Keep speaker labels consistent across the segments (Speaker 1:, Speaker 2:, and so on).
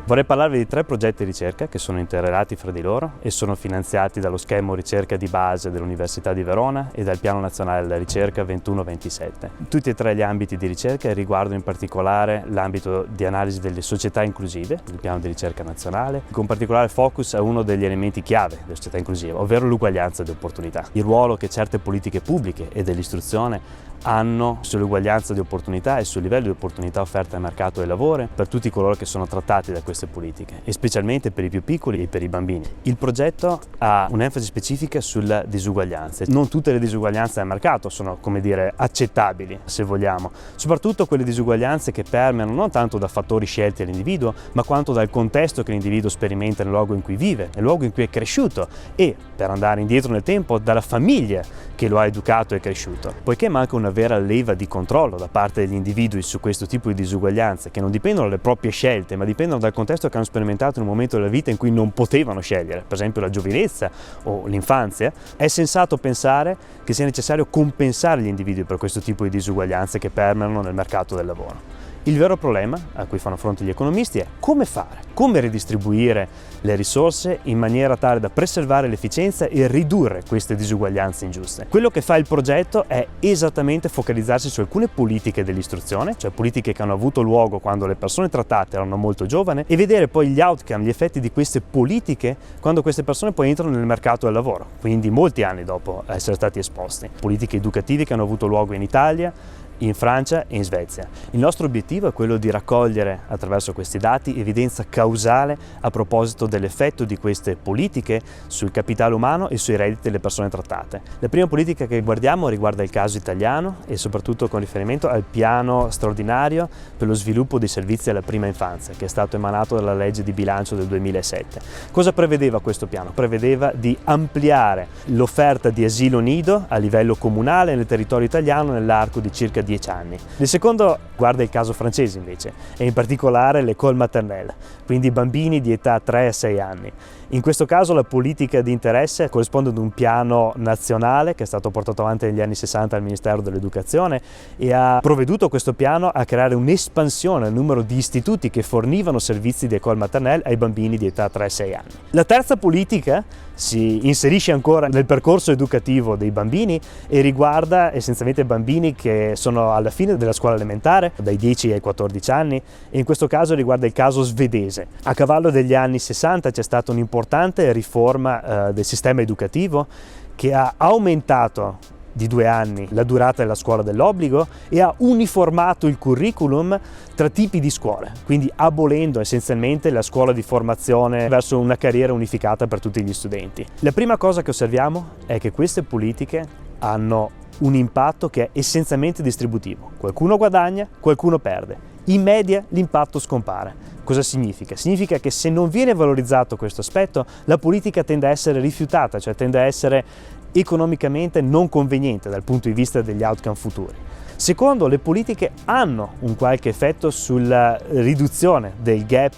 Speaker 1: Vorrei parlarvi di 3 progetti di ricerca che sono interrelati fra di loro e sono finanziati dallo schema ricerca di base dell'Università di Verona e dal Piano Nazionale della Ricerca 21-27. Tutti e 3 gli ambiti di ricerca riguardano in particolare l'ambito di analisi delle società inclusive, il Piano di Ricerca Nazionale, con particolare focus a uno degli elementi chiave della società inclusiva, ovvero l'uguaglianza di opportunità. Il ruolo che certe politiche pubbliche e dell'istruzione hanno sull'uguaglianza di opportunità e sul livello di opportunità offerte al mercato del lavoro per tutti coloro che sono trattati da queste politiche e specialmente per i più piccoli e per i bambini. Il progetto ha un'enfasi specifica sulla disuguaglianza. Non tutte le disuguaglianze del mercato sono, come dire, accettabili, se vogliamo, soprattutto quelle disuguaglianze che permeano non tanto da fattori scelti all'individuo, ma quanto dal contesto che l'individuo sperimenta nel luogo in cui vive, nel luogo in cui è cresciuto e, per andare indietro nel tempo, dalla famiglia che lo ha educato e cresciuto. Poiché manca una vera leva di controllo da parte degli individui su questo tipo di disuguaglianze che non dipendono dalle proprie scelte ma dipendono dal contesto che hanno sperimentato in un momento della vita in cui non potevano scegliere, per esempio la giovinezza o l'infanzia, è sensato pensare che sia necessario compensare gli individui per questo tipo di disuguaglianze che permeano nel mercato del lavoro. Il vero problema a cui fanno fronte gli economisti è come fare, come ridistribuire le risorse in maniera tale da preservare l'efficienza e ridurre queste disuguaglianze ingiuste. Quello che fa il progetto è esattamente focalizzarsi su alcune politiche dell'istruzione, cioè politiche che hanno avuto luogo quando le persone trattate erano molto giovani, e vedere poi gli outcome, gli effetti di queste politiche quando queste persone poi entrano nel mercato del lavoro, quindi molti anni dopo essere stati esposti. Politiche educative che hanno avuto luogo in Italia, in Francia e in Svezia. Il nostro obiettivo è quello di raccogliere attraverso questi dati evidenza causale a proposito dell'effetto di queste politiche sul capitale umano e sui redditi delle persone trattate. La prima politica che guardiamo riguarda il caso italiano e soprattutto con riferimento al piano straordinario per lo sviluppo dei servizi alla prima infanzia che è stato emanato dalla legge di bilancio del 2007. Cosa prevedeva questo piano? Prevedeva di ampliare l'offerta di asilo nido a livello comunale nel territorio italiano nell'arco di circa 10 anni. Il secondo guarda il caso francese invece e in particolare l'école maternelle, quindi bambini di età 3 a 6 anni. In questo caso la politica di interesse corrisponde ad un piano nazionale che è stato portato avanti negli anni 60 dal Ministero dell'Educazione e ha provveduto questo piano a creare un'espansione del numero di istituti che fornivano servizi di école maternelle ai bambini di età 3 a 6 anni. La terza politica si inserisce ancora nel percorso educativo dei bambini e riguarda essenzialmente bambini che sono alla fine della scuola elementare, dai 10 ai 14 anni, e in questo caso riguarda il caso svedese. A cavallo degli anni 60 c'è stata un'importante riforma del sistema educativo che ha aumentato di 2 anni la durata della scuola dell'obbligo e ha uniformato il curriculum tra tipi di scuole, quindi abolendo essenzialmente la scuola di formazione verso una carriera unificata per tutti gli studenti. La prima cosa che osserviamo è che queste politiche hanno un impatto che è essenzialmente distributivo. Qualcuno guadagna, qualcuno perde. In media l'impatto scompare. Cosa significa? Significa che se non viene valorizzato questo aspetto, la politica tende a essere rifiutata, cioè tende a essere economicamente non conveniente dal punto di vista degli outcome futuri. Secondo, le politiche hanno un qualche effetto sulla riduzione del gap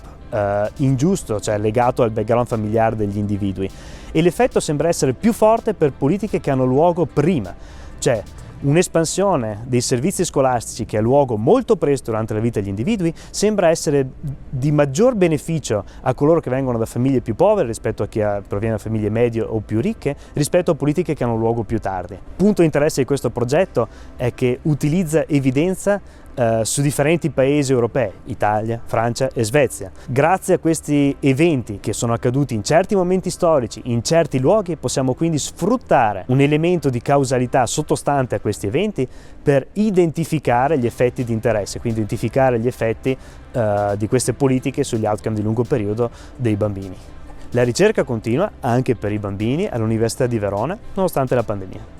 Speaker 1: ingiusto, cioè legato al background familiare degli individui, e l'effetto sembra essere più forte per politiche che hanno luogo prima, cioè un'espansione dei servizi scolastici che ha luogo molto presto durante la vita degli individui sembra essere di maggior beneficio a coloro che vengono da famiglie più povere rispetto a chi proviene da famiglie medie o più ricche rispetto a politiche che hanno luogo più tardi. Punto di interesse di questo progetto è che utilizza evidenza su differenti paesi europei, Italia, Francia e Svezia. Grazie a questi eventi che sono accaduti in certi momenti storici, in certi luoghi, possiamo quindi sfruttare un elemento di causalità sottostante a questi eventi per identificare gli effetti di interesse, quindi identificare gli effetti di queste politiche sugli outcome di lungo periodo dei bambini. La ricerca continua anche per i bambini all'Università di Verona, nonostante la pandemia.